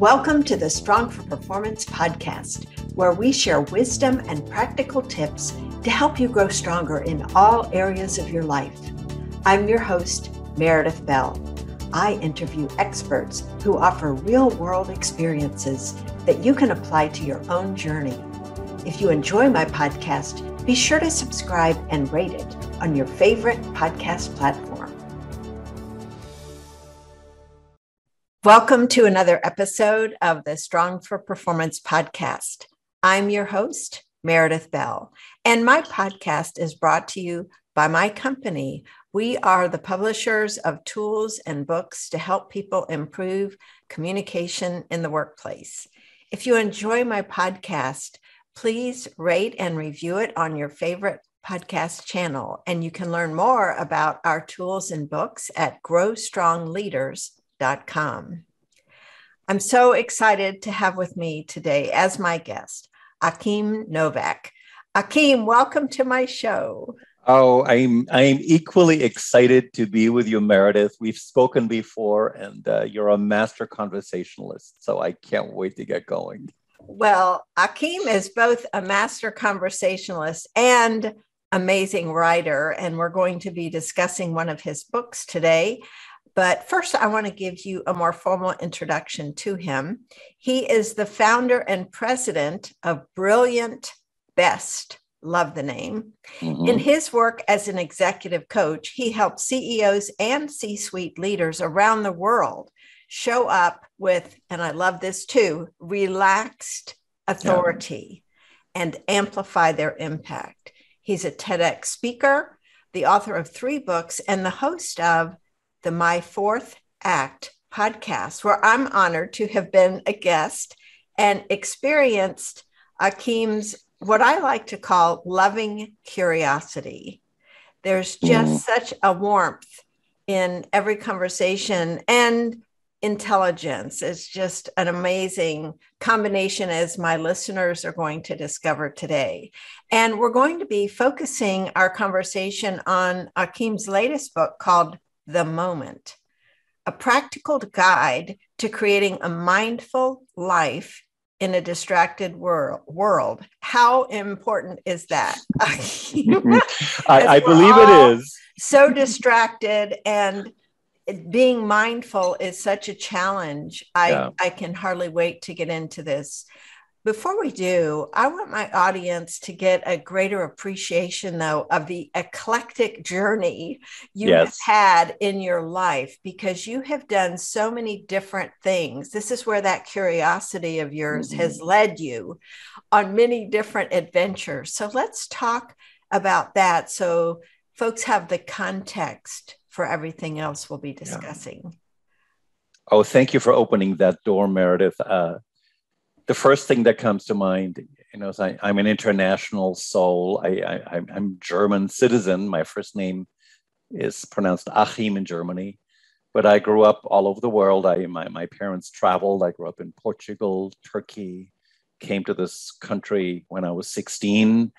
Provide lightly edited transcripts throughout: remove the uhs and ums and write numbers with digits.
Welcome to the Strong for Performance podcast, where we share wisdom and practical tips to help you grow stronger in all areas of your life. I'm your host, Meredith Bell. I interview experts who offer real-world experiences that you can apply to your own journey. If you enjoy my podcast, be sure to subscribe and rate it on your favorite podcast platform. Welcome to another episode of the Strong for Performance podcast. I'm your host, Meredith Bell, and my podcast is brought to you by my company. We are the publishers of tools and books to help people improve communication in the workplace. If you enjoy my podcast, please rate and review it on your favorite podcast channel, and you can learn more about our tools and books at growstrongleaders.com. I'm so excited to have with me today as my guest, Achim Nowak. Akeem, welcome to my show. Oh, I'm equally excited to be with you, Meredith. We've spoken before, and you're a master conversationalist, so I can't wait to get going. Well, Akeem is both a master conversationalist and amazing writer, and we're going to be discussing one of his books today. But first, I want to give you a more formal introduction to him. He is the founder and president of Brilliant Best. Love the name. Mm-hmm. In his work as an executive coach, he helps CEOs and C-suite leaders around the world show up with, and I love this too, relaxed authority and amplify their impact. He's a TEDx speaker, the author of 3 books, and the host of the My Fourth Act podcast, where I'm honored to have been a guest and experienced Akeem's what I like to call loving curiosity. There's just such a warmth in every conversation and intelligence. It's just an amazing combination, as my listeners are going to discover today. And we're going to be focusing our conversation on Akeem's latest book called The Moment, a practical guide to creating a mindful life in a distracted world. How important is that? I believe it is. So distracted, and being mindful is such a challenge. I can hardly wait to get into this. Before we do, I want my audience to get a greater appreciation, though, of the eclectic journey you have had in your life, because you have done so many different things. This is where that curiosity of yours has led you on many different adventures. So let's talk about that so folks have the context for everything else we'll be discussing. Oh, thank you for opening that door, Meredith. The first thing that comes to mind, is I'm an international soul. I'm German citizen. My first name is pronounced Achim in Germany, but I grew up all over the world. My parents traveled. I grew up in Portugal, Turkey, came to this country when I was 16.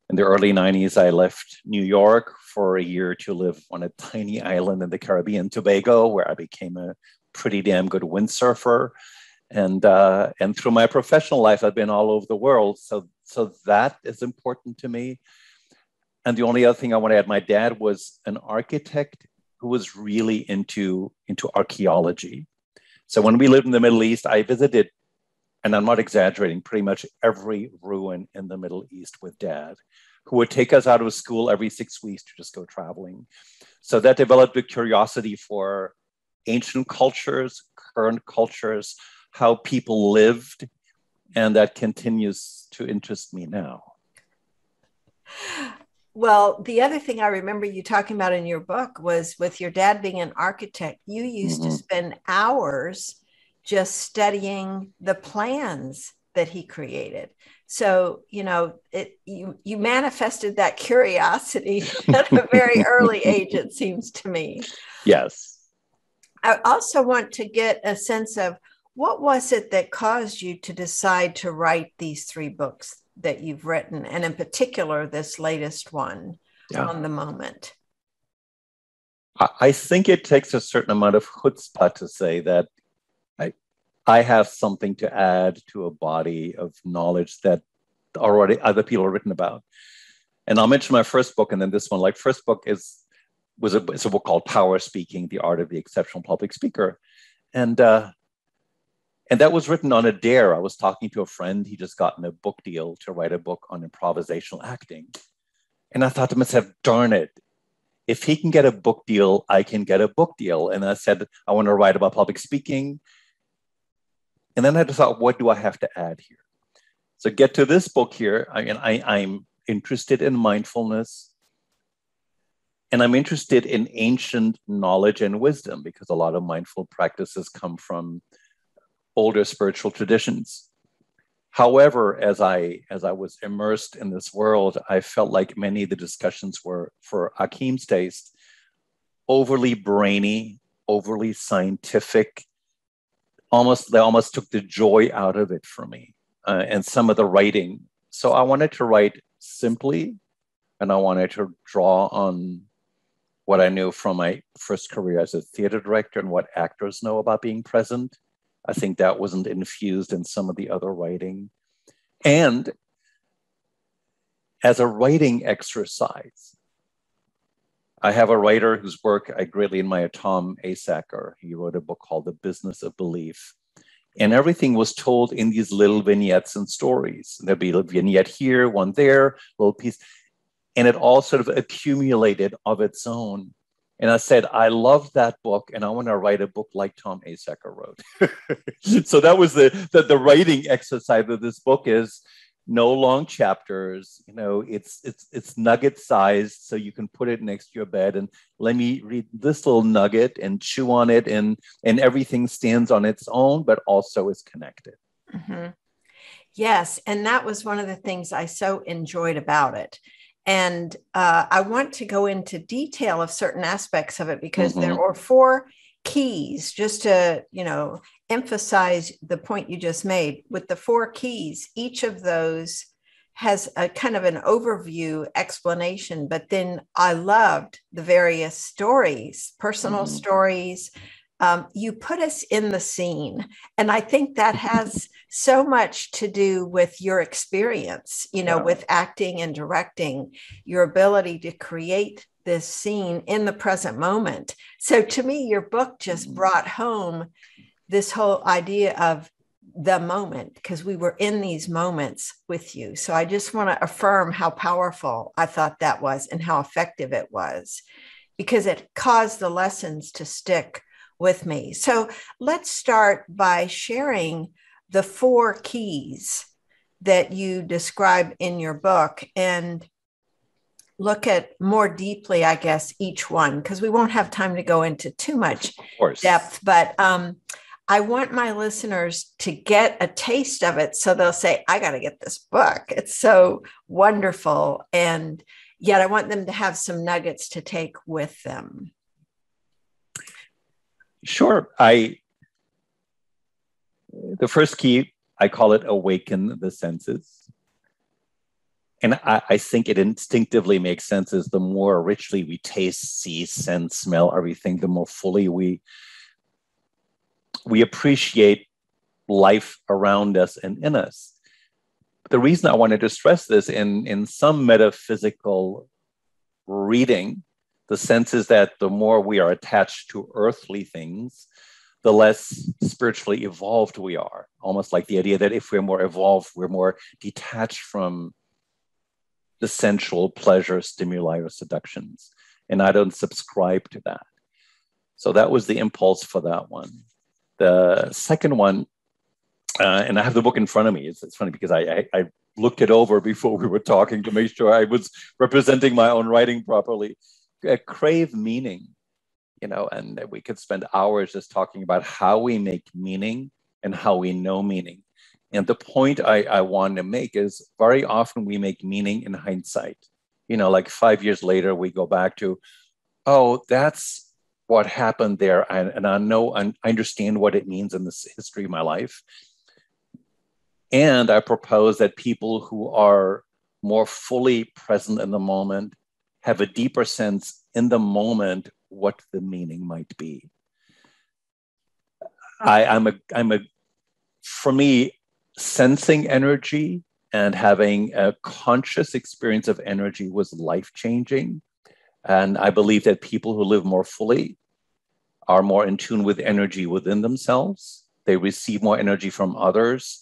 In the early 90s, I left New York for a year to live on a tiny island in the Caribbean, Tobago, where I became a pretty damn good windsurfer. And through my professional life, I've been all over the world. So that is important to me. And the only other thing I want to add, my dad was an architect who was really into archaeology. So when we lived in the Middle East, I visited, and I'm not exaggerating, pretty much every ruin in the Middle East with Dad, who would take us out of school every 6 weeks to just go traveling. So that developed a curiosity for ancient cultures, current cultures, how people lived, and that continues to interest me now. Well, the other thing I remember you talking about in your book was with your dad being an architect, you used to spend hours just studying the plans that he created. So, you manifested that curiosity at a very early age, it seems to me. Yes. I also want to get a sense of what was it that caused you to decide to write these 3 books that you've written, and in particular, this latest one on The Moment? I think it takes a certain amount of chutzpah to say that I have something to add to a body of knowledge that already other people have written about. And I'll mention my first book and then this one. Like, first book it's a book called Power Speaking: The Art of the Exceptional Public Speaker. And that was written on a dare. I was talking to a friend. He just gotten a book deal to write a book on improvisational acting. And I thought to myself, darn it, if he can get a book deal, I can get a book deal. And I said, I want to write about public speaking. And then I just thought, what do I have to add here? So get to this book here. I'm interested in mindfulness. And I'm interested in ancient knowledge and wisdom, because a lot of mindful practices come from older spiritual traditions. However, as I was immersed in this world, I felt like many of the discussions were, for Akeem's taste, overly brainy, overly scientific. They almost took the joy out of it for me, and some of the writing. So I wanted to write simply, and I wanted to draw on what I knew from my first career as a theater director and what actors know about being present. I think that wasn't infused in some of the other writing. And as a writing exercise, I have a writer whose work I greatly admire, Tom Asacker. He wrote a book called The Business of Belief. And everything was told in these little vignettes and stories. There'd be a vignette here, one there, a little piece. And it all sort of accumulated of its own. And I said, I love that book, and I want to write a book like Tom Asacker wrote. So that was the writing exercise of this book. Is no long chapters. It's nugget sized, so you can put it next to your bed and let me read this little nugget and chew on it, and everything stands on its own, but also is connected. Mm-hmm. Yes, and that was one of the things I so enjoyed about it. And I want to go into detail of certain aspects of it, because there are 4 keys, just to, emphasize the point you just made. With the 4 keys, each of those has a kind of an overview explanation, but then I loved the various stories, personal stories. You put us in the scene. And I think that has so much to do with your experience, with acting and directing, your ability to create this scene in the present moment. So to me, your book just brought home this whole idea of the moment, because we were in these moments with you. So I just want to affirm how powerful I thought that was and how effective it was, because it caused the lessons to stick with me. So let's start by sharing the 4 keys that you describe in your book and look at more deeply, I guess, each one, because we won't have time to go into too much depth. But I want my listeners to get a taste of it, so they'll say, I got to get this book. It's so wonderful. And yet I want them to have some nuggets to take with them. Sure. The first key, I call it awaken the senses. And I think it instinctively makes sense. As the more richly we taste, see, sense, smell everything, the more fully we appreciate life around us and in us. The reason I wanted to stress this, in some metaphysical reading, the sense is that the more we are attached to earthly things, the less spiritually evolved we are. Almost like the idea that if we're more evolved, we're more detached from the sensual pleasure, stimuli, or seductions. And I don't subscribe to that. So that was the impulse for that one. The second one, and I have the book in front of me. It's funny because I looked it over before we were talking to make sure I was representing my own writing properly. Crave meaning, and we could spend hours just talking about how we make meaning and how we know meaning. And the point I want to make is very often we make meaning in hindsight. Like 5 years later, we go back to, oh, that's what happened there. And I know, I understand what it means in this history of my life. And I propose that people who are more fully present in the moment have a deeper sense in the moment what the meaning might be. I'm a for me, sensing energy and having a conscious experience of energy was life-changing. And I believe that people who live more fully are more in tune with energy within themselves. They receive more energy from others,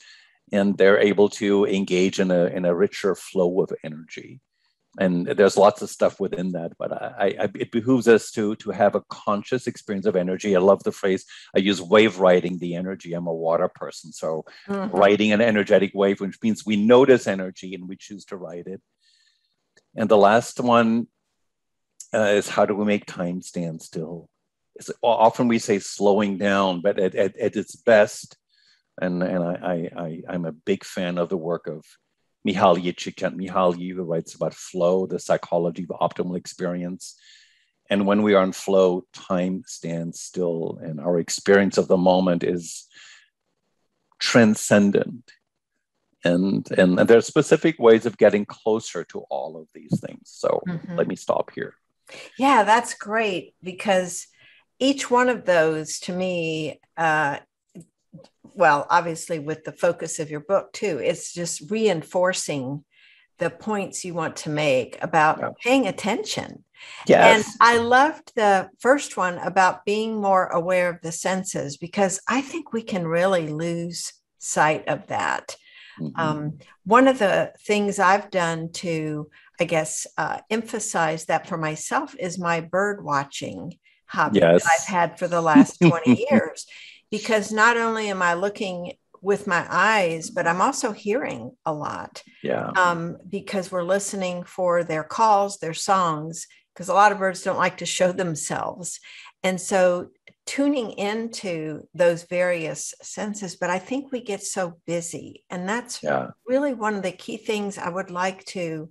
and they're able to engage in a richer flow of energy. And there's lots of stuff within that, but it behooves us to have a conscious experience of energy. I love the phrase, I use wave riding the energy. I'm a water person. So riding an energetic wave, which means we notice energy and we choose to ride it. And the last one is, how do we make time stand still? Often we say slowing down, but at its best, and I'm a big fan of the work of Mihaly Csikszentmihalyi, who writes about flow, the psychology of optimal experience. And when we are in flow, time stands still, and our experience of the moment is transcendent. And there are specific ways of getting closer to all of these things. So let me stop here. Yeah, that's great, because each one of those, to me, well, obviously with the focus of your book too, it's just reinforcing the points you want to make about paying attention. Yes. And I loved the first one about being more aware of the senses, because I think we can really lose sight of that. One of the things I've done to, I guess, emphasize that for myself is my bird watching hobby that I've had for the last 20 years. Because not only am I looking with my eyes, but I'm also hearing a lot. Because we're listening for their calls, their songs, because a lot of birds don't like to show themselves. And so tuning into those various senses, but I think we get so busy. And that's really one of the key things I would like to,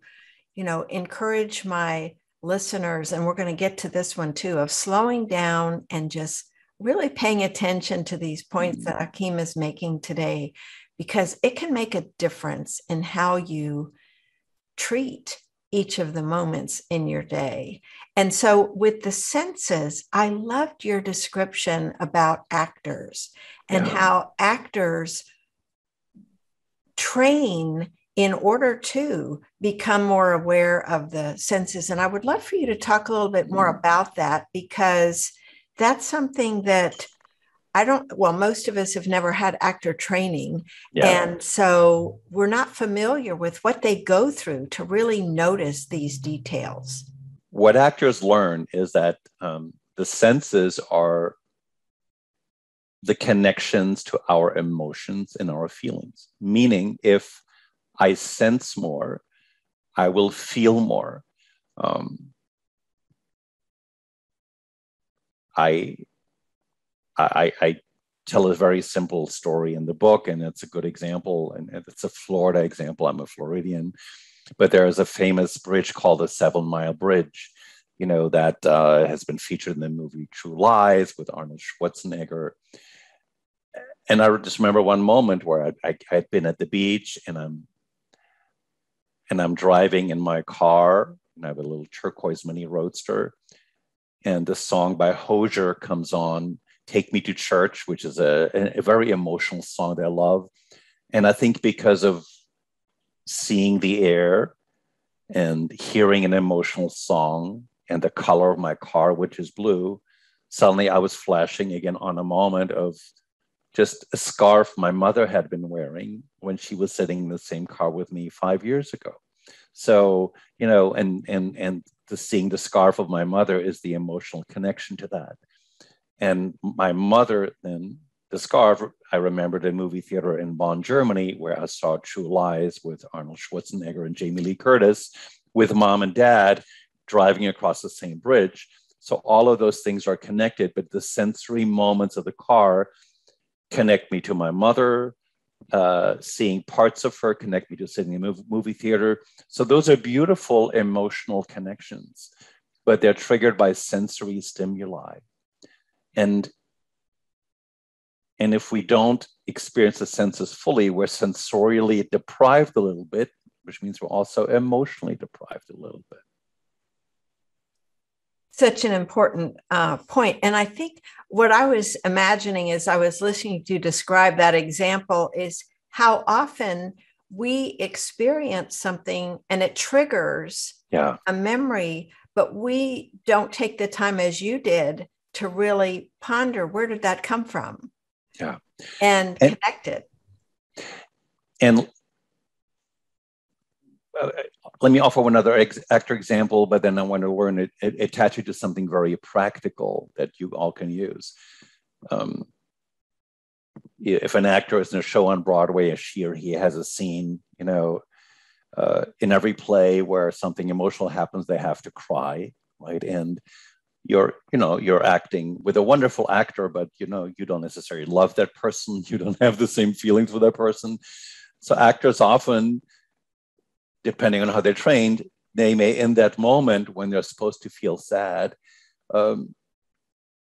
encourage my listeners. And we're going to get to this one too, of slowing down and just really paying attention to these points that Akeem is making today, because it can make a difference in how you treat each of the moments in your day. And so with the senses, I loved your description about actors and how actors train in order to become more aware of the senses. And I would love for you to talk a little bit more about that, because that's something that most of us have never had actor training. And so we're not familiar with what they go through to really notice these details. What actors learn is that the senses are the connections to our emotions and our feelings. Meaning, if I sense more, I will feel more. I tell a very simple story in the book, and it's a good example, and it's a Florida example. I'm a Floridian, but there is a famous bridge called the 7 Mile Bridge, that has been featured in the movie True Lies with Arnold Schwarzenegger. And I just remember one moment where I had been at the beach, and I'm driving in my car, and I have a little turquoise mini roadster, and the song by Hozier comes on, Take Me to Church, which is a very emotional song that I love. And I think because of seeing the air and hearing an emotional song and the color of my car, which is blue, suddenly I was flashing again on a moment of just a scarf my mother had been wearing when she was sitting in the same car with me 5 years ago. So, and seeing the scarf of my mother is the emotional connection to that. And my mother, then the scarf, I remembered a movie theater in Bonn, Germany, where I saw True Lies with Arnold Schwarzenegger and Jamie Lee Curtis, with mom and dad driving across the same bridge. So all of those things are connected, but the sensory moments of the car connect me to my mother. Seeing parts of her connect me to sitting in a movie theater. So those are beautiful emotional connections, but they're triggered by sensory stimuli. And if we don't experience the senses fully, we're sensorially deprived a little bit, which means we're also emotionally deprived a little bit. Such an important point. And I think what I was imagining as I was listening to you describe that example is how often we experience something and it triggers a memory, but we don't take the time as you did to really ponder, where did that come from? Yeah. And connect it. And let me offer one other actor example, but then I want to attach it to something very practical that you all can use. If an actor is in a show on Broadway, and she or he has a scene, in every play where something emotional happens, they have to cry, right? And you're acting with a wonderful actor, but you don't necessarily love that person. You don't have the same feelings for that person. So actors often, depending on how they're trained, they may, in that moment when they're supposed to feel sad,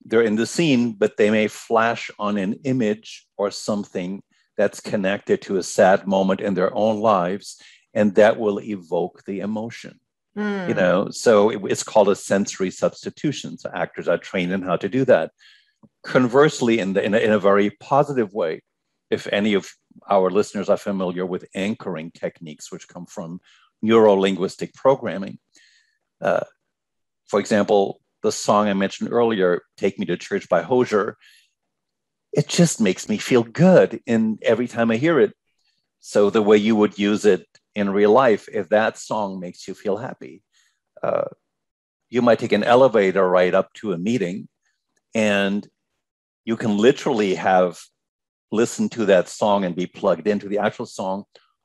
they're in the scene, but they may flash on an image or something that's connected to a sad moment in their own lives, and that will evoke the emotion. So it's called a sensory substitution. So actors are trained in how to do that. Conversely, in a very positive way, if any of our listeners are familiar with anchoring techniques, which come from neuro-linguistic programming, for example, the song I mentioned earlier, "Take Me to Church" by Hosier, it just makes me feel good every time I hear it. So the way you would use it in real life, if that song makes you feel happy, you might take an elevator ride up to a meeting, and you can literally have listened to that song and be plugged into the actual song,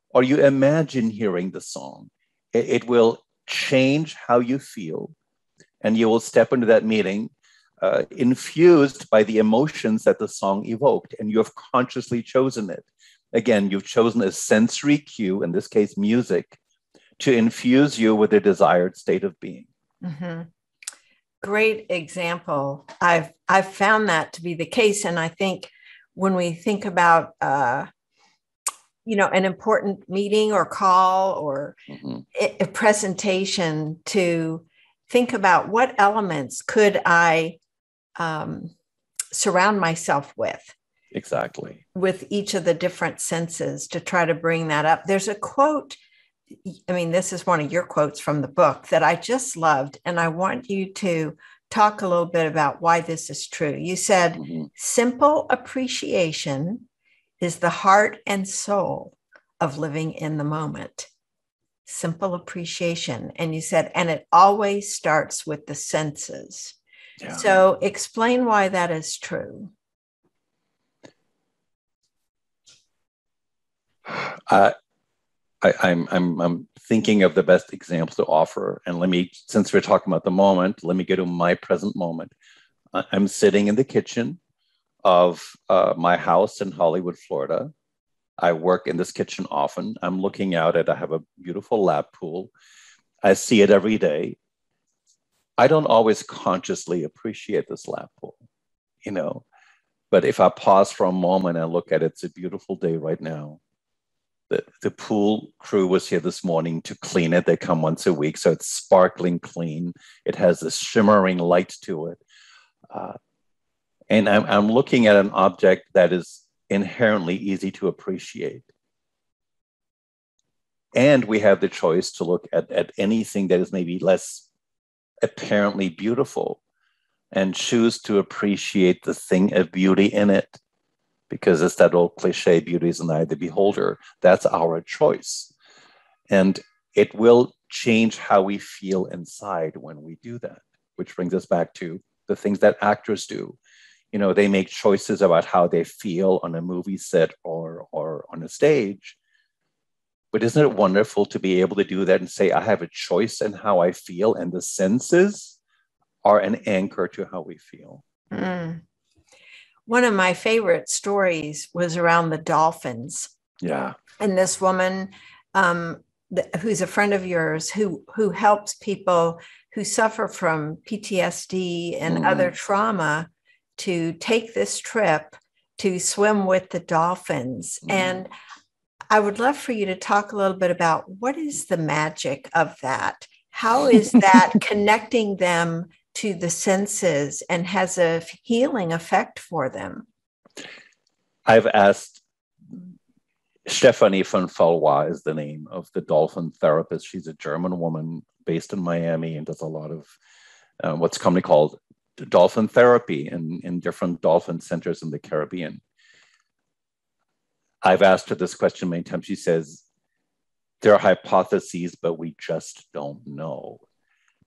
or you imagine hearing the song. It will change how you feel, and you will step into that meeting infused by the emotions that the song evoked, and you have consciously chosen it. Again, you've chosen a sensory cue, in this case, music, to infuse you with a desired state of being. Mm-hmm. Great example. I've found that to be the case. And I think when we think about, an important meeting or call or a presentation, to think about what elements could I surround myself with. Exactly. With each of the different senses to try to bring that up. There's a quote, this is one of your quotes from the book that I just loved, and I want you to talk a little bit about why this is true. You said, simple appreciation is the heart and soul of living in the moment. Simple appreciation. And you said, and it always starts with the senses. Yeah. So explain why that is true. I'm thinking of the best examples to offer. And since we're talking about the moment, let me go to my present moment. I'm sitting in the kitchen of my house in Hollywood, Florida. I work in this kitchen often. I'm looking out I have a beautiful lap pool. I see it every day. I don't always consciously appreciate this lap pool, but if I pause for a moment and look at it, it's a beautiful day right now. The pool crew was here this morning to clean it. They come once a week, so it's sparkling clean. It has this shimmering light to it. And I'm looking at an object that is inherently easy to appreciate. And we have the choice to look at anything that is maybe less apparently beautiful and choose to appreciate the thing of beauty in it. Because it's that old cliche, beauty is in the eye of the beholder. That's our choice. And it will change how we feel inside when we do that, which brings us back to the things that actors do. They make choices about how they feel on a movie set or on a stage. But isn't it wonderful to be able to do that and say, I have a choice in how I feel, and the senses are an anchor to how we feel. Mm. One of my favorite stories was around the dolphins. Yeah. And this woman who's a friend of yours who helps people who suffer from PTSD and other trauma to take this trip to swim with the dolphins. And I would love for you to talk a little bit about what is the magic of that? How is that connecting them to the senses and has a healing effect for them? I've asked, Stephanie von Valois is the name of the dolphin therapist. She's a German woman based in Miami and does a lot of what's commonly called dolphin therapy in different dolphin centers in the Caribbean. I've asked her this question many times. She says, there are hypotheses, but we just don't know.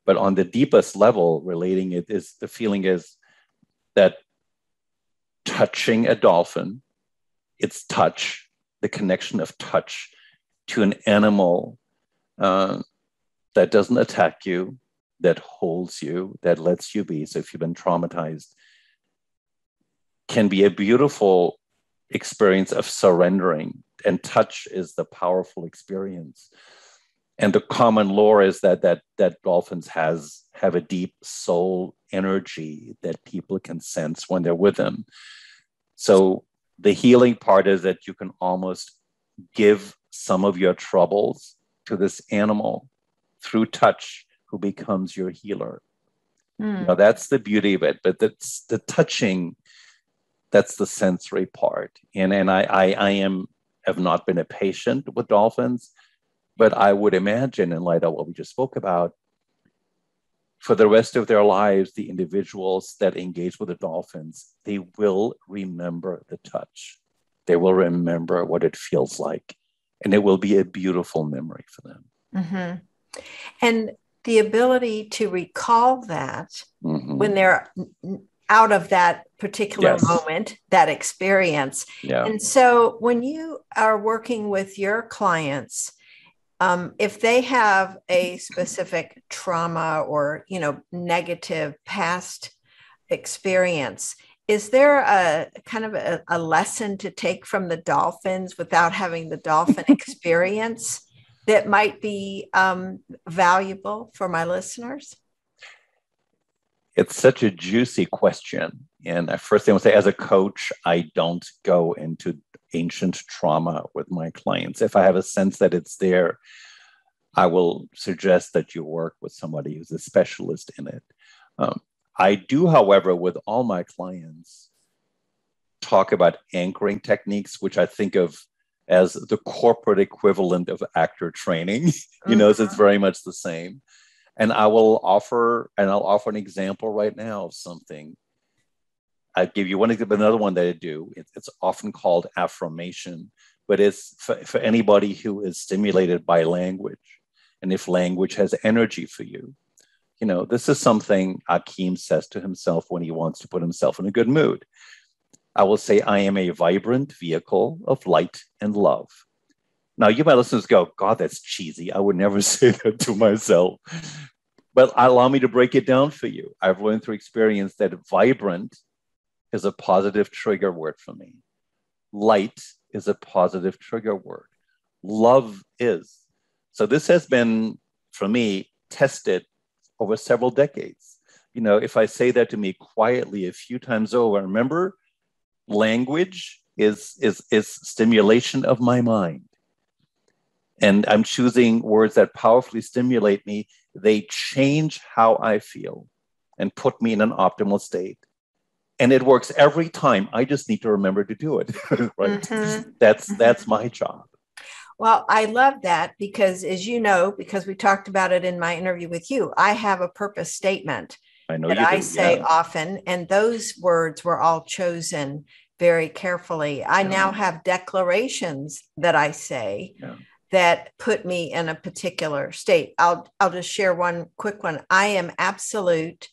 But on the deepest level, relating it is, the feeling is that touching a dolphin, its touch, the connection of touch to an animal that doesn't attack you, that holds you, that lets you be. So if you've been traumatized, can be a beautiful experience of surrendering. And touch is the powerful experience. And the common lore is that dolphins have a deep soul energy that people can sense when they're with them. So the healing part is that you can almost give some of your troubles to this animal through touch, who becomes your healer. Now, that's the beauty of it. But that's the touching, that's the sensory part. And I have not been a patient with dolphins, but I would imagine, in light of what we just spoke about, for the rest of their lives, the individuals that engage with the dolphins, they will remember the touch. They will remember what it feels like. And it will be a beautiful memory for them. Mm-hmm. And the ability to recall that when they're out of that particular moment, that experience. Yeah. And so when you are working with your clients, if they have a specific trauma or, negative past experience, is there a kind of a lesson to take from the dolphins without having the dolphin experience that might be valuable for my listeners? It's such a juicy question. And first thing I would say, as a coach, I don't go into ancient trauma with my clients. If I have a sense that it's there, I will suggest that you work with somebody who's a specialist in it. I do, however, with all my clients, talk about anchoring techniques, which I think of as the corporate equivalent of actor training. So it's very much the same. And I'll offer an example right now of something. I'll give you another one that I do. It's often called affirmation, but it's for anybody who is stimulated by language. And if language has energy for you, this is something Akeem says to himself when he wants to put himself in a good mood. I will say, I am a vibrant vehicle of light and love. Now, you might listeners go, God, that's cheesy. I would never say that to myself. But allow me to break it down for you. I've learned through experience that vibrant is a positive trigger word for me. Light is a positive trigger word. Love is. So this has been, for me, tested over several decades. If I say that to me quietly a few times over, remember, language is stimulation of my mind. And I'm choosing words that powerfully stimulate me. They change how I feel and put me in an optimal state. And it works every time. I just need to remember to do it. Right? Mm-hmm. That's my job. Well, I love that because, as you know, because we talked about it in my interview with you, I have a purpose statement that I say often, and those words were all chosen very carefully. I now have declarations that I say that put me in a particular state. I'll just share one quick one. I am absolute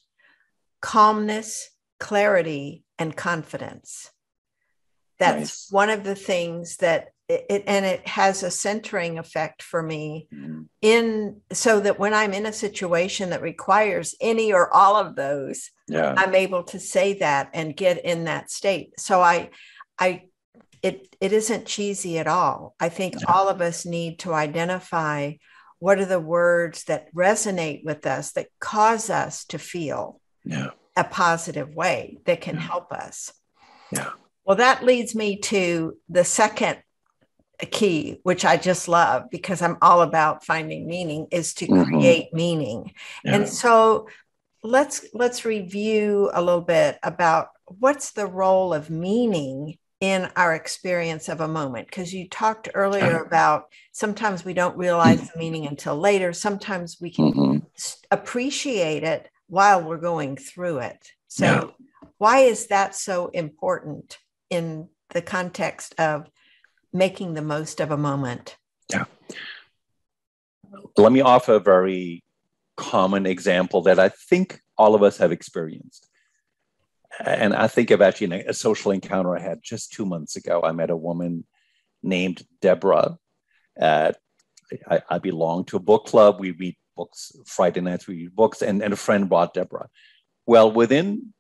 calmness, clarity, and confidence. That's one of the things that it has a centering effect for me so that when I'm in a situation that requires any or all of those, I'm able to say that and get in that state. So it isn't cheesy at all. I think all of us need to identify what are the words that resonate with us, that cause us to feel a positive way that can help us. Yeah. Well, that leads me to the second key, which I just love because I'm all about finding meaning, is to create meaning. And so let's review a little bit about what's the role of meaning in our experience of a moment, because you talked earlier about sometimes we don't realize the meaning until later. Sometimes we can appreciate it while we're going through it. So why is that so important in the context of making the most of a moment? Yeah. Let me offer a very common example that I think all of us have experienced. And I think of actually a social encounter I had just 2 months ago. I met a woman named Deborah. I belong to a book club. We read books, Friday nights we read books, and a friend brought Deborah. Well, within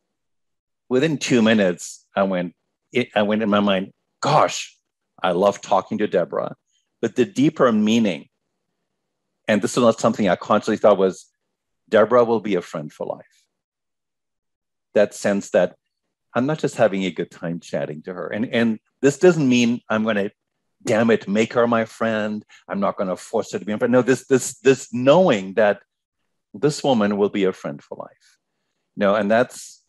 2 minutes, I went in my mind, gosh, I love talking to Deborah. But the deeper meaning, and this is not something I consciously thought, was Deborah will be a friend for life. That sense that I'm not just having a good time chatting to her. And this doesn't mean I'm going to, damn it, make her my friend. I'm not going to force her to be my friend. No, this knowing that this woman will be a friend for life. And that's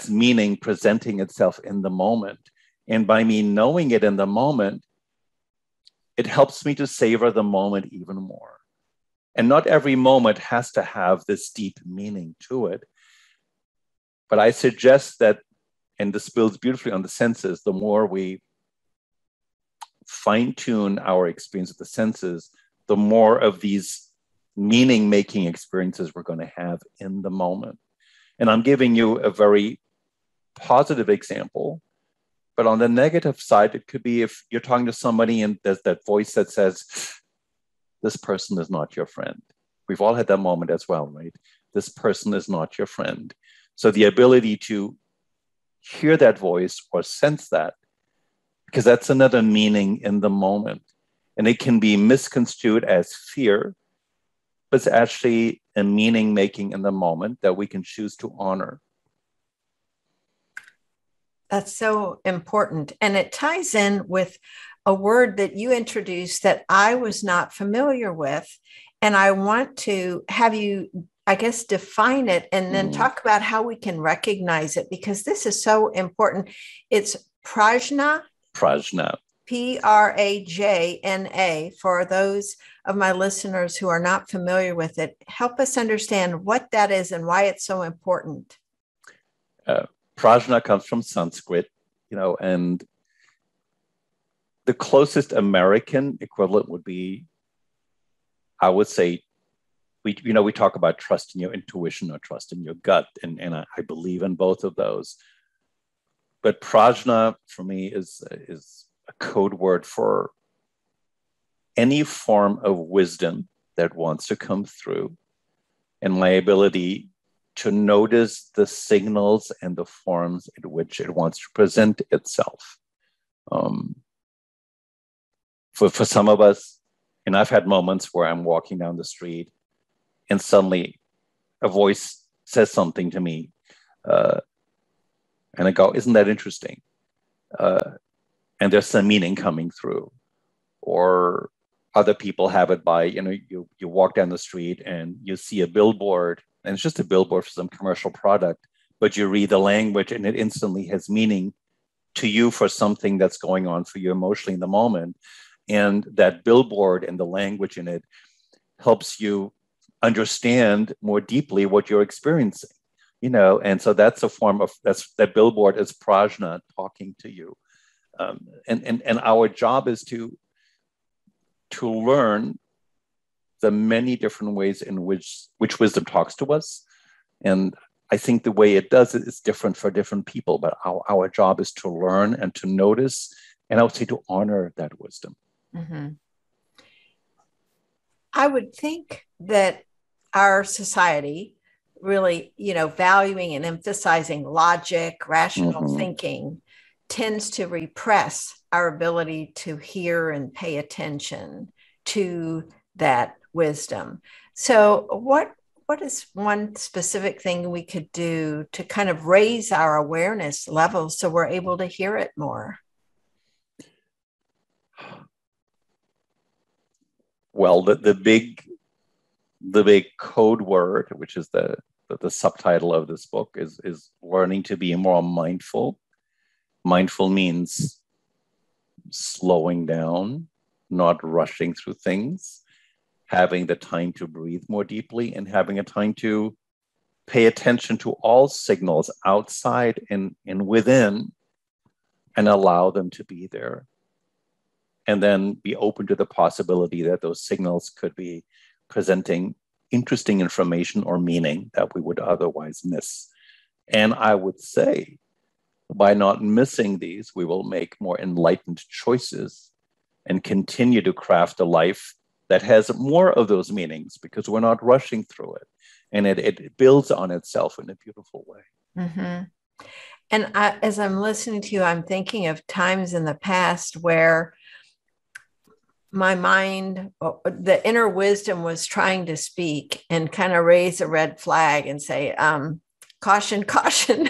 meaning presenting itself in the moment. And by me knowing it in the moment, it helps me to savor the moment even more. And not every moment has to have this deep meaning to it. But I suggest that, and this builds beautifully on the senses, the more we fine-tune our experience of the senses, the more of these meaning-making experiences we're going to have in the moment. And I'm giving you a very positive example, but on the negative side, it could be if you're talking to somebody and there's that voice that says, this person is not your friend. We've all had that moment as well, right? This person is not your friend. So the ability to hear that voice or sense that, because that's another meaning in the moment. And it can be misconstrued as fear, but it's actually a meaning making in the moment that we can choose to honor. That's so important. And it ties in with a word that you introduced that I was not familiar with. And I want to have you, I guess, define it and then talk about how we can recognize it, because this is so important. It's Prajna. Prajna. Prajna. For those of my listeners who are not familiar with it, help us understand what that is and why it's so important. Prajna comes from Sanskrit, and the closest American equivalent would be, I would say, we talk about trust in your intuition or trust in your gut, and I believe in both of those. But Prajna for me is a code word for any form of wisdom that wants to come through, and my ability to notice the signals and the forms in which it wants to present itself. For some of us, and I've had moments where I'm walking down the street and suddenly a voice says something to me, and I go, isn't that interesting? And there's some meaning coming through. Or other people have it by, you walk down the street and you see a billboard, and it's just a billboard for some commercial product, but you read the language and it instantly has meaning to you for something that's going on for you emotionally in the moment. And that billboard and the language in it helps you understand more deeply what you're experiencing, and so that's a form of, that billboard is Prajna talking to you. And our job is to learn the many different ways in which wisdom talks to us. And I think the way it does it is different for different people, but our job is to learn and to notice, and I would say to honor that wisdom. Mm-hmm. I would think that our society really, valuing and emphasizing logic, rational thinking, tends to repress our ability to hear and pay attention to that wisdom. So what is one specific thing we could do to kind of raise our awareness levels so we're able to hear it more? Well, the big the big code word, which is the subtitle of this book, is learning to be more mindful. Mindful means slowing down, not rushing through things, having the time to breathe more deeply, and having a time to pay attention to all signals outside and within, and allow them to be there. And then be open to the possibility that those signals could be presenting interesting information or meaning that we would otherwise miss. And I would say, by not missing these, we will make more enlightened choices and continue to craft a life that has more of those meanings, because we're not rushing through it. And it builds on itself in a beautiful way. Mm-hmm. And as I'm listening to you, I'm thinking of times in the past where my mind, the inner wisdom, was trying to speak and kind of raise a red flag and say, caution, caution.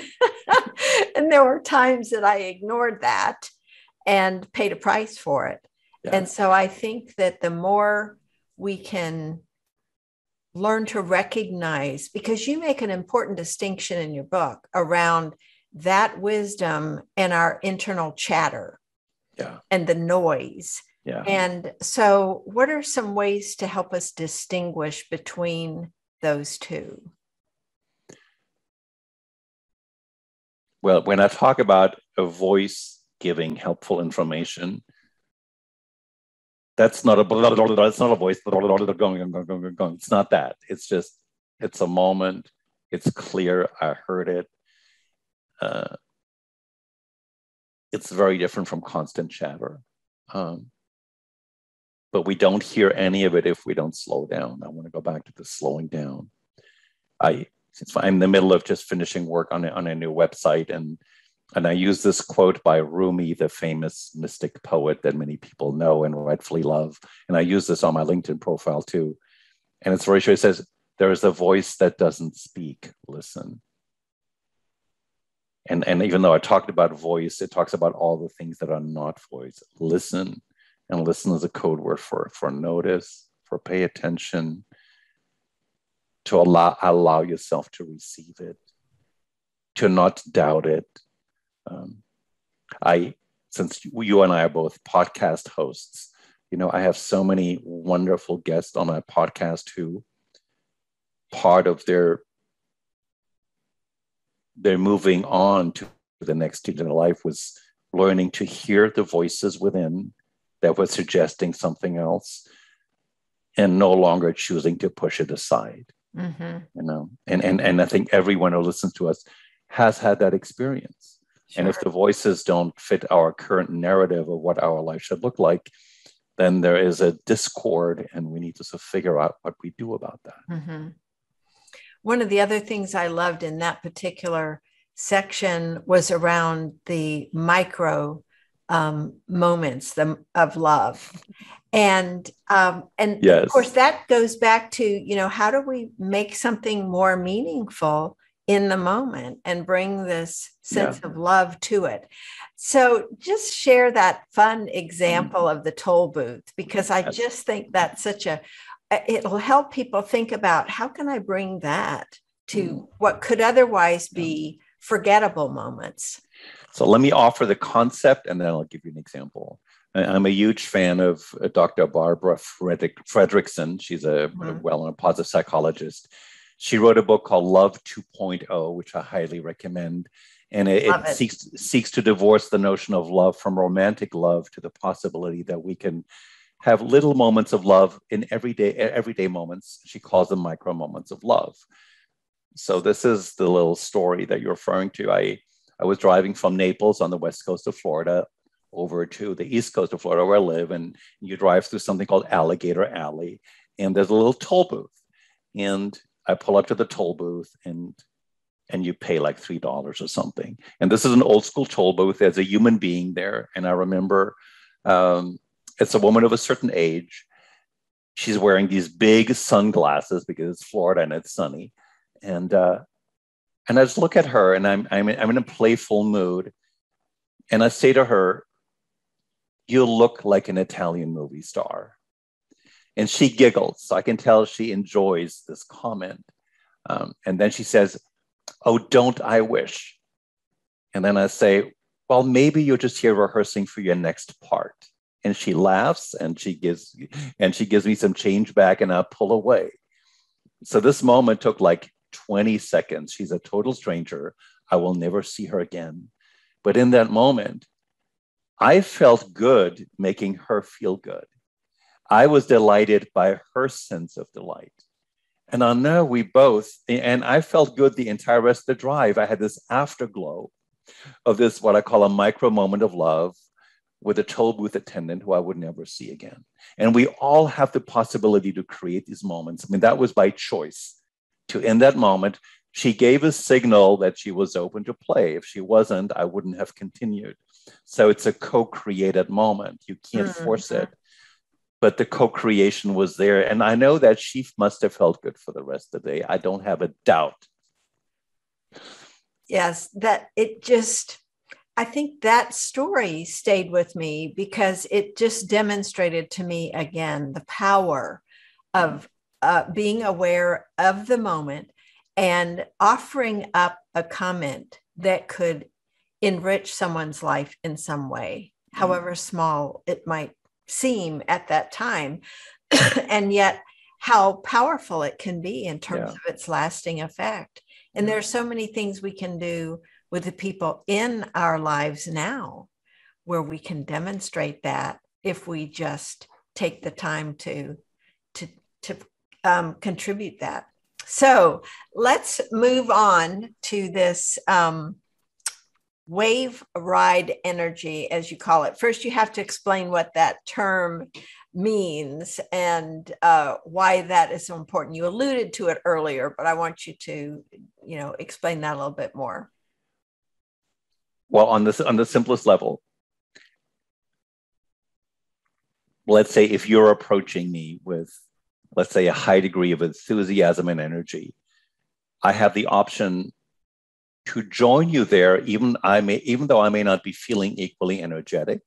And there were times that I ignored that and paid a price for it. Yeah. And so I think that the more we can learn to recognize, because you make an important distinction in your book around that wisdom and our internal chatter, yeah, and the noise. Yeah. And so what are some ways to help us distinguish between those two? Well, when I talk about a voice giving helpful information, that's not a voice going. It's not that. It's just, it's a moment. It's clear. I heard it. It's very different from constant chatter. But we don't hear any of it if we don't slow down. I want to go back to the slowing down. Since I'm in the middle of just finishing work on a new website, and I use this quote by Rumi, the famous mystic poet that many people know and rightfully love. And I use this on my LinkedIn profile too. And it's very short. It says, there is a voice that doesn't speak, listen. And even though I talked about voice, it talks about all the things that are not voice. Listen. And listen is a code word for notice, for pay attention, to allow yourself to receive it, to not doubt it. Since you and I are both podcast hosts, I have so many wonderful guests on my podcast who part of their moving on to the next stage in their life was learning to hear the voices within that were suggesting something else and no longer choosing to push it aside. Mm-hmm. And I think everyone who listens to us has had that experience. Sure. And if the voices don't fit our current narrative of what our life should look like, then there is a discord, and we need to sort of figure out what we do about that. Mm-hmm. One of the other things I loved in that particular section was around the micro moments of love. And yes, of course, that goes back to, how do we make something more meaningful in the moment and bring this sense of love to it? So just share that fun example of the toll booth, because I just think that's it'll help people think about, how can I bring that to what could otherwise be forgettable moments? So let me offer the concept, and then I'll give you an example. I'm a huge fan of Dr. Barbara Fredrickson. She's a well-known positive psychologist. She wrote a book called Love 2.0, which I highly recommend. And it seeks to divorce the notion of love from romantic love to the possibility that we can have little moments of love in everyday moments. She calls them micro moments of love. So this is the little story that you're referring to. I was driving from Naples on the west coast of Florida over to the east coast of Florida where I live, and you drive through something called Alligator Alley, and there's a little toll booth. And I pull up to the toll booth, and you pay like $3 or something. And this is an old school toll booth. There's a human being there. And I remember it's a woman of a certain age. She's wearing these big sunglasses because it's Florida and it's sunny. And I just look at her, and I'm in a playful mood. And I say to her, "You look like an Italian movie star." And she giggles. So I can tell she enjoys this comment. And then she says, "Oh, don't I wish?" And then I say, "Well, maybe you're just here rehearsing for your next part." And she laughs and she gives me some change back, and I pull away. So this moment took like 20 seconds. She's a total stranger. I will never see her again. But in that moment, I felt good making her feel good. I was delighted by her sense of delight. And I know we both, and I felt good the entire rest of the drive. I had this afterglow of this, what I call a micro moment of love, with a toll booth attendant who I would never see again. And we all have the possibility to create these moments. I mean, that was by choice. In that moment, she gave a signal that she was open to play. If she wasn't, I wouldn't have continued. So it's a co-created moment. You can't force it. But the co-creation was there. And I know that she must have felt good for the rest of the day. I don't have a doubt. Yes, I think that story stayed with me because it just demonstrated to me again the power of being aware of the moment and offering up a comment that could enrich someone's life in some way, however small it might seem at that time, and yet how powerful it can be in terms of its lasting effect. And there are so many things we can do with the people in our lives now where we can demonstrate that if we just take the time to contribute that. So let's move on to this wave ride energy, as you call it. First, you have to explain what that term means and why that is so important. You alluded to it earlier, but I want you to, explain that a little bit more. Well, on the simplest level, let's say if you're approaching me with, let's say, a high degree of enthusiasm and energy, I have the option to join you there, even though I may not be feeling equally energetic.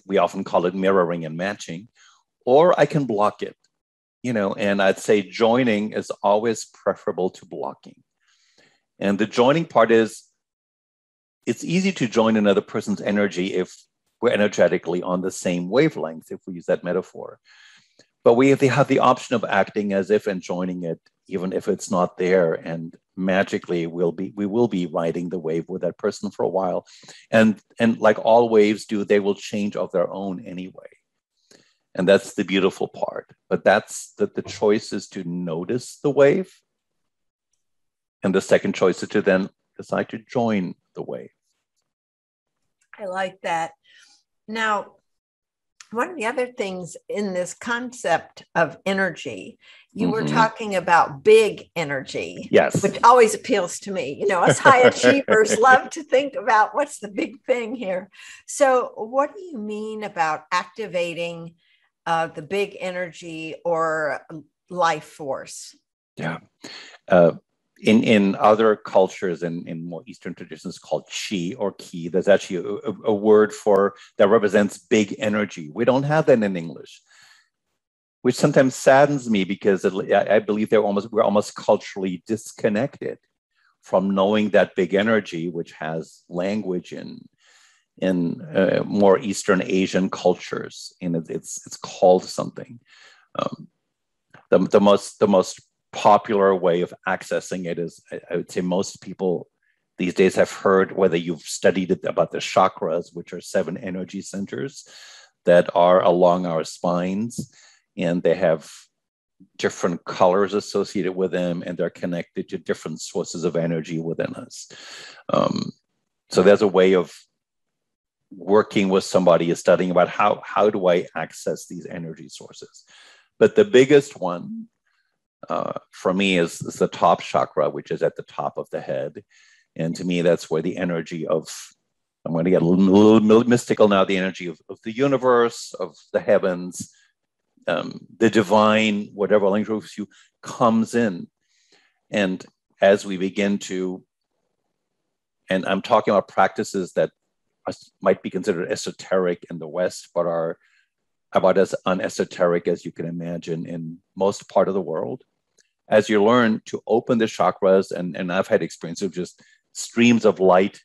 We often call it mirroring and matching, or I can block it. And I'd say joining is always preferable to blocking. And the joining part is, it's easy to join another person's energy if we're energetically on the same wavelength, if we use that metaphor. But we have the option of acting as if and joining it, even if it's not there. And magically, we will be riding the wave with that person for a while. And like all waves do, they will change of their own anyway. And that's the beautiful part. But that's the choice is to notice the wave. And the second choice is to then decide to join the wave. I like that. Now, one of the other things in this concept of energy, you were talking about big energy, yes, which always appeals to me. Us high achievers love to think about what's the big thing here. So what do you mean about activating the big energy or life force? Yeah. In other cultures, in more Eastern traditions, called chi or ki, there's actually a word that represents big energy. We don't have that in English, which sometimes saddens me because I believe we're almost culturally disconnected from knowing that big energy, which has language in more Eastern Asian cultures, and it's called something. The most popular way of accessing it is, I would say most people these days have heard, whether you've studied it, about the chakras, which are 7 energy centers that are along our spines, and they have different colors associated with them, and they're connected to different sources of energy within us. So there's a way of working with somebody, is studying about how do I access these energy sources. But the biggest one for me is the top chakra, which is at the top of the head. And to me, that's where the energy of, I'm going to get a little mystical now, the energy of the universe, of the heavens, the divine, whatever language you, comes in. And as we begin to, and I'm talking about practices that might be considered esoteric in the West, but are about as unesoteric as you can imagine in most part of the world. As you learn to open the chakras, and I've had experience of just streams of light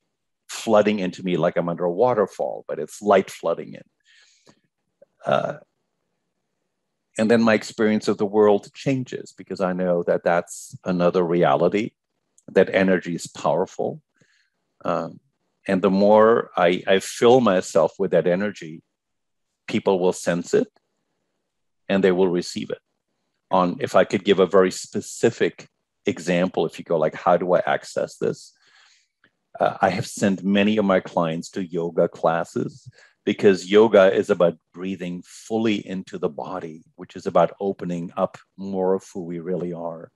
flooding into me like I'm under a waterfall, but it's light flooding in. And then my experience of the world changes because I know that that's another reality, that energy is powerful. And the more I fill myself with that energy, people will sense it and they will receive it. If I could give a very specific example, if you go like, how do I access this? I have sent many of my clients to yoga classes because yoga is about breathing fully into the body, which is about opening up more of who we really are.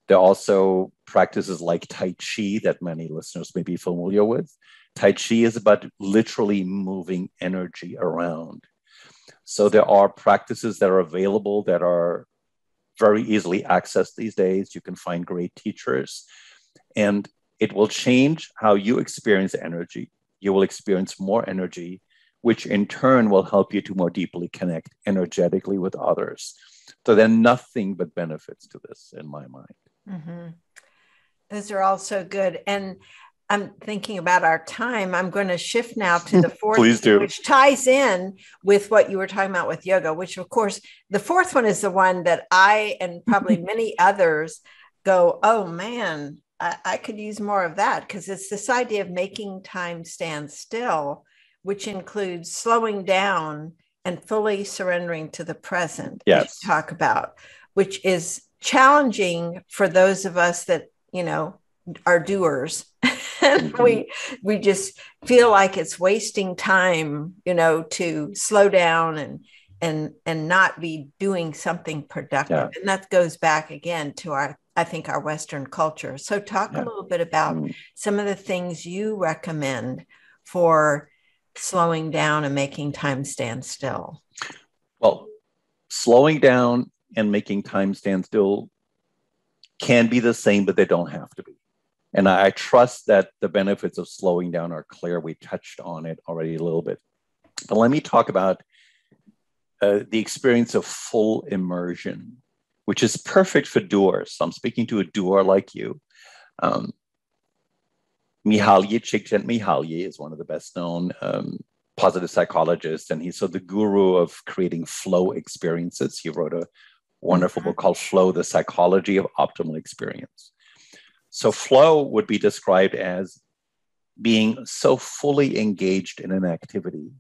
There are also practices like Tai Chi that many listeners may be familiar with. Tai Chi is about literally moving energy around. So there are practices that are available that are very easily accessed these days. You can find great teachers, and it will change how you experience energy. You will experience more energy, which in turn will help you to more deeply connect energetically with others. So there are nothing but benefits to this in my mind. Mm-hmm. Those are all so good. And I'm thinking about our time. I'm going to shift now to the fourth, Please do. Which ties in with what you were talking about with yoga, which of course, the fourth one is the one that I and probably many others go, oh man, I could use more of that, because it's this idea of making time stand still, which includes slowing down and fully surrendering to the present, yes, as you talk about, which is challenging for those of us that, are doers. And we just feel like it's wasting time, to slow down and not be doing something productive. Yeah. And that goes back again to our Western culture. So talk a little bit about some of the things you recommend for slowing down and making time stand still. Well, slowing down and making time stand still can be the same, but they don't have to be. And I trust that the benefits of slowing down are clear. We touched on it already a little bit. But let me talk about the experience of full immersion, which is perfect for doers. So I'm speaking to a doer like you. Mihaly Csikszentmihalyi is one of the best known positive psychologists, and he's the guru of creating flow experiences. He wrote a wonderful book called Flow, The Psychology of Optimal Experience. So flow would be described as being so fully engaged in an activity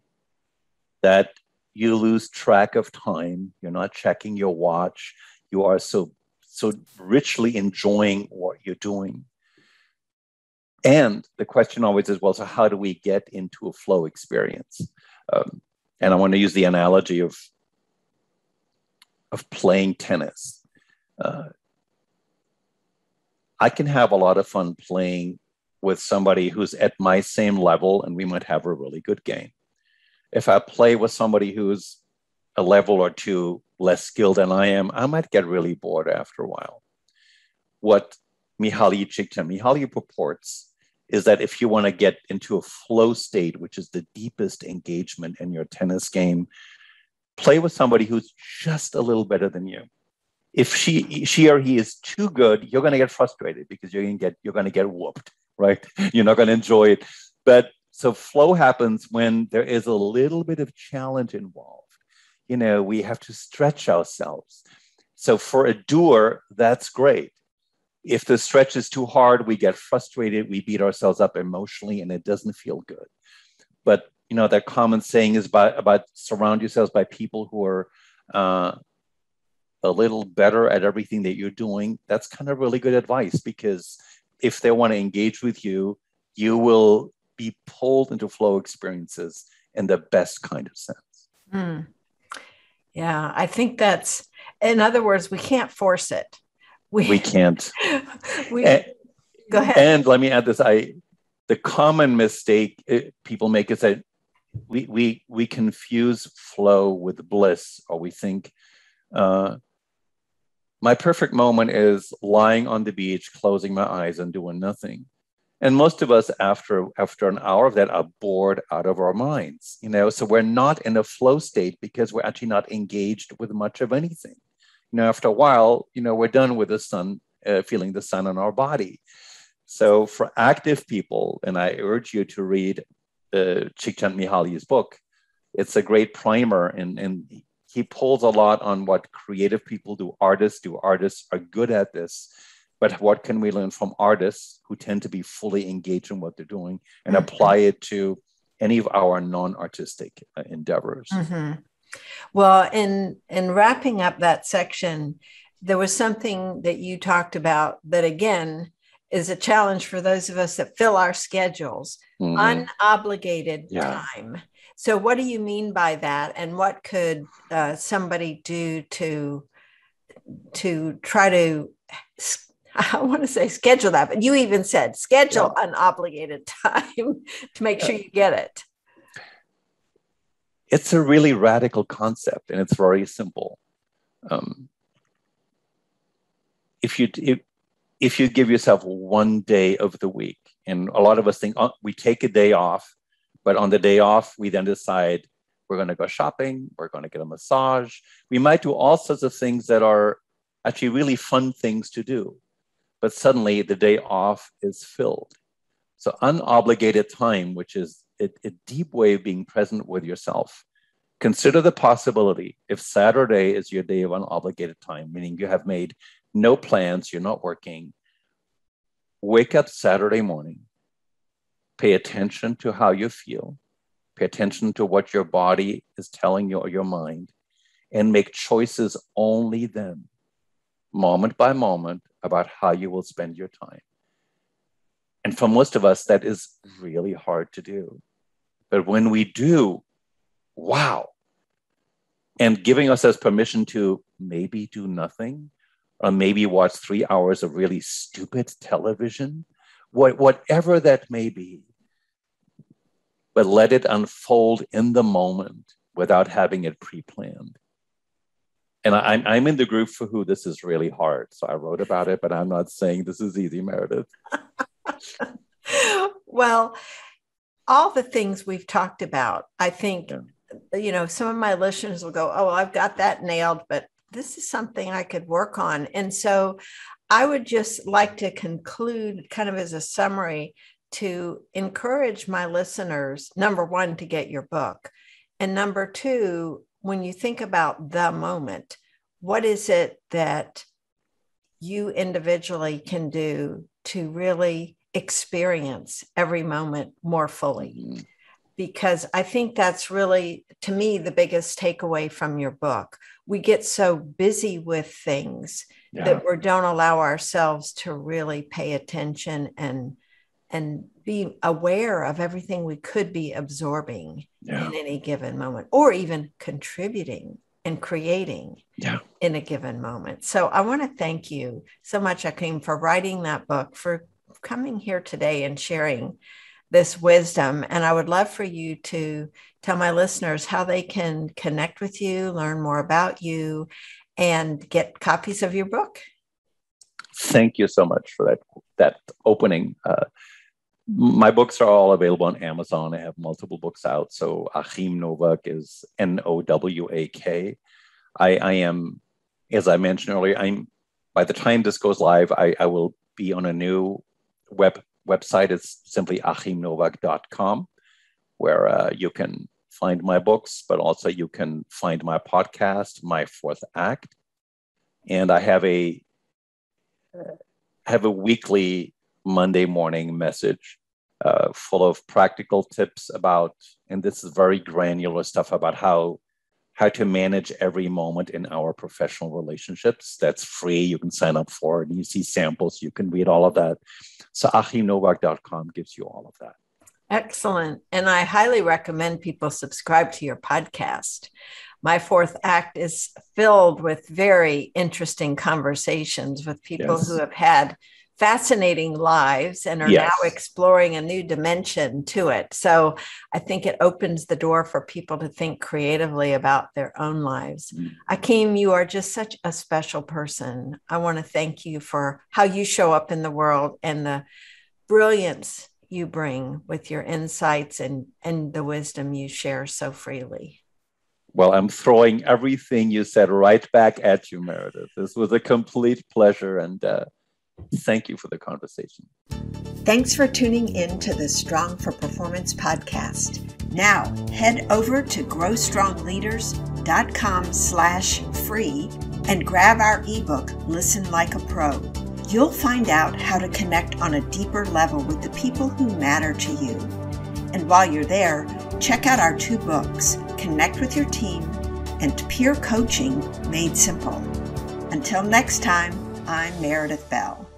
that you lose track of time. You're not checking your watch. You are so richly enjoying what you're doing. And the question always is, well, so how do we get into a flow experience? And I want to use the analogy of playing tennis. I can have a lot of fun playing with somebody who's at my same level, and we might have a really good game. If I play with somebody who's a level or two less skilled than I am, I might get really bored after a while. What Mihaly Csikszentmihalyi purports is that if you want to get into a flow state, which is the deepest engagement in your tennis game, play with somebody who's just a little better than you. If she or he is too good, you're going to get frustrated because you're going to get whooped, right? You're not going to enjoy it. But so flow happens when there is a little bit of challenge involved. We have to stretch ourselves. So for a doer, that's great. If the stretch is too hard, we get frustrated, we beat ourselves up emotionally, and it doesn't feel good. But that common saying is about surround yourselves by people who are a little better at everything that you're doing. That's kind of really good advice, because if they want to engage with you, you will be pulled into flow experiences in the best kind of sense. Yeah, I think that's, in other words, we can't force it. We can't. Go ahead. And let me add this. The common mistake people make is that we confuse flow with bliss, or we think, my perfect moment is lying on the beach, closing my eyes and doing nothing. And most of us, after an hour of that, are bored out of our minds, so we're not in a flow state because we're actually not engaged with much of anything. After a while, we're done with the sun, feeling the sun on our body. So for active people, and I urge you to read Csikszentmihalyi's book, it's a great primer, and he pulls a lot on what creative people do. Artists are good at this. But what can we learn from artists who tend to be fully engaged in what they're doing and apply it to any of our non-artistic endeavors? Mm-hmm. Well, in wrapping up that section, there was something that you talked about that, again, is a challenge for those of us that fill our schedules, unobligated time. So what do you mean by that? And what could somebody do to try to, I want to say schedule that, but you even said schedule unobligated time to make sure you get it. It's a really radical concept, and it's very simple. If you give yourself one day of the week, and a lot of us think, we take a day off, but on the day off, we then decide we're going to go shopping, we're going to get a massage. We might do all sorts of things that are actually really fun things to do. But suddenly the day off is filled. So unobligated time, which is a deep way of being present with yourself. Consider the possibility if Saturday is your day of unobligated time, meaning you have made no plans, you're not working. Wake up Saturday morning, pay attention to how you feel, pay attention to what your body is telling you or your mind, and make choices only then, moment by moment, about how you will spend your time. And for most of us, that is really hard to do. But when we do, wow. And giving ourselves permission to maybe do nothing, or maybe watch 3 hours of really stupid television, whatever that may be, but let it unfold in the moment without having it pre-planned. And I'm in the group for who this is really hard. So I wrote about it, but I'm not saying this is easy, Meredith. Well, all the things we've talked about, I think, some of my listeners will go, oh, I've got that nailed, but this is something I could work on. And so I would just like to conclude kind of as a summary to encourage my listeners, number one, to get your book. And number two, when you think about the moment, what is it that you individually can do to really experience every moment more fully? Because I think that's really, to me, the biggest takeaway from your book. We get so busy with things that we don't allow ourselves to really pay attention and be aware of everything we could be absorbing in any given moment, or even contributing and creating in a given moment. So I want to thank you so much, Akeem, for writing that book, for coming here today and sharing this wisdom. And I would love for you to tell my listeners how they can connect with you, learn more about you, and get copies of your book. Thank you so much for that opening. My books are all available on Amazon. I have multiple books out. So Achim Nowak is Nowak. I am, as I mentioned earlier, by the time this goes live, I will be on a new website. It's simply achimnowak.com, where you can find my books, but also you can find my podcast, My Fourth Act. And I have a weekly Monday morning message full of practical tips about, and this is very granular stuff about how to manage every moment in our professional relationships. That's free. You can sign up for it, and you see samples. You can read all of that. So achimnowak.com gives you all of that. Excellent. And I highly recommend people subscribe to your podcast. My Fourth Act is filled with very interesting conversations with people who have had fascinating lives and are now exploring a new dimension to it. So I think it opens the door for people to think creatively about their own lives. Akeem, you are just such a special person. I want to thank you for how you show up in the world and the brilliance you bring with your insights and the wisdom you share so freely. Well, I'm throwing everything you said right back at you, Meredith. This was a complete pleasure, and thank you for the conversation. Thanks for tuning in to the Strong for Performance podcast. Now, head over to growstrongleaders.com/free and grab our ebook, Listen Like a Pro. You'll find out how to connect on a deeper level with the people who matter to you. And while you're there, check out our 2 books, Connect with Your Team and Peer Coaching Made Simple. Until next time, I'm Meredith Bell.